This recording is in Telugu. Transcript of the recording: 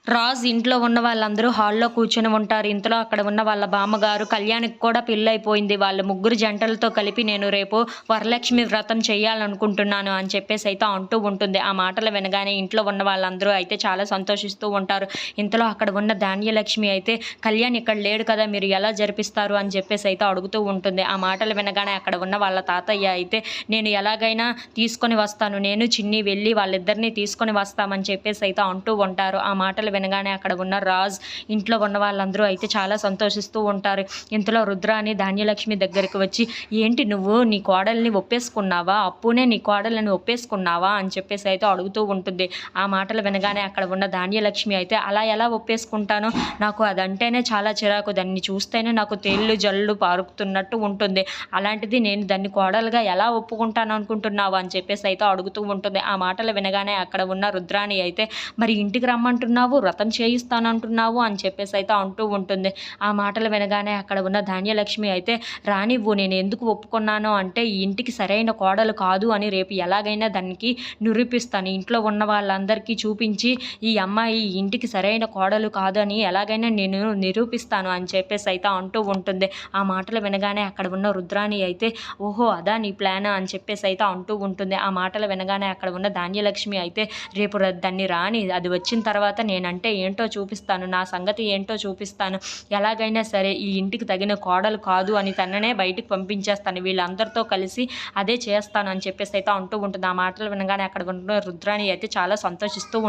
రాజ్ ఇంట్లో ఉన్న వాళ్ళందరూ హాల్‌లో కూర్చొని ఉంటారు. ఇంతలో అక్కడ ఉన్న వాళ్ళ బామ్మగారు కళ్యాణికి కూడా పెళ్లయిపోయింది. వాళ్ళు ముగ్గురు జంటలతో కలిపి నేను రేపు వరలక్ష్మి వ్రతం చేయాలనుకుంటున్నాను అని చెప్పేసైతే అంటూ ఉంటుంది. ఆ మాటలు వినగానే ఇంట్లో ఉన్న వాళ్ళందరూ అయితే చాలా సంతోషిస్తూ ఉంటారు. ఇంతలో అక్కడ ఉన్న ధాన్యలక్ష్మి అయితే కళ్యాణ్ ఇక్కడ లేడు కదా! మీరు ఎలా జరిపిస్తారు అని చెప్పేసైతే అడుగుతూ ఉంటుంది. ఆ మాటలు వినగానే అక్కడ ఉన్న వాళ్ళ తాతయ్య అయితే నేను ఎలాగైనా తీసుకొని వస్తాను. నేను చిన్ని వెళ్ళి వాళ్ళిద్దరిని తీసుకొని వస్తామని చెప్పేసైతే అంటూ ఉంటారు. ఆ మాటలు వినగానే అక్కడ ఉన్న రాజ్ ఇంట్లో ఉన్న వాళ్ళందరూ అయితే చాలా సంతోషిస్తూ ఉంటారు. ఇంతలో రుద్రాని ధాన్యలక్ష్మి దగ్గరికి వచ్చి ఏంటి నువ్వు నీ కోడల్ని ఒప్పేసుకున్నావా? అప్పునే నీ కోడల్ని ఒప్పేసుకున్నావా అని చెప్పేసి అయితే అడుగుతూ ఉంటుంది. ఆ మాటలు వినగానే అక్కడ ఉన్న ధాన్యలక్ష్మి అయితే అలా ఎలా ఒప్పేసుకుంటాను, నాకు అదంటేనే చాలా చిరాకు, దాన్ని చూస్తేనే నాకు తేళ్ళు జల్లు పారుతున్నట్టు ఉంటుంది, అలాంటిది నేను దాన్ని కోడలుగా ఎలా ఒప్పుకుంటాను అనుకుంటున్నావు అని చెప్పేసి అయితే అడుగుతూ ఉంటుంది. ఆ మాటలు వినగానే అక్కడ ఉన్న రుద్రాని అయితే మరి ఇంటికి రమ్మంటున్నావు, వ్రతం చేయిస్తానంటున్నావు అని చెప్పేసి అయితే అంటూ ఉంటుంది. ఆ మాటలు వినగానే అక్కడ ఉన్న ధాన్యలక్ష్మి అయితే రానివ్వు, నేను ఎందుకు ఒప్పుకున్నాను అంటే ఈ ఇంటికి సరైన కోడలు కాదు అని రేపు ఎలాగైనా దానికి నిరూపిస్తాను, ఇంట్లో ఉన్న వాళ్ళందరికీ చూపించి ఈ అమ్మాయి ఈ ఇంటికి సరైన కోడలు కాదు అని ఎలాగైనా నేను నిరూపిస్తాను అని చెప్పేసి అయితే అంటూ ఉంటుంది. ఆ మాటలు వినగానే అక్కడ ఉన్న రుద్రాణి అయితే ఓహో అదా నీ ప్లాన్ అని చెప్పేసి అయితే అంటూ ఉంటుంది. ఆ మాటలు వినగానే అక్కడ ఉన్న ధాన్యలక్ష్మి అయితే రేపు దాన్ని రాని, అది వచ్చిన తర్వాత నేనంటే ఏంటో చూపిస్తాను, నా సంగతి ఏంటో చూపిస్తాను, ఎలాగైనా సరే ఈ ఇంటికి తగిన కోడలు కాదు అని తననే బయటికి పంపించేస్తాను, వీళ్ళందరితో కలిసి అదే చేస్తాను అని చెప్పేసి అయితే అంటూ ఉంటుంది. ఆ మాటలు వినగానే అక్కడ ఉన్న రుద్రాణి అయితే చాలా సంతోషిస్తూ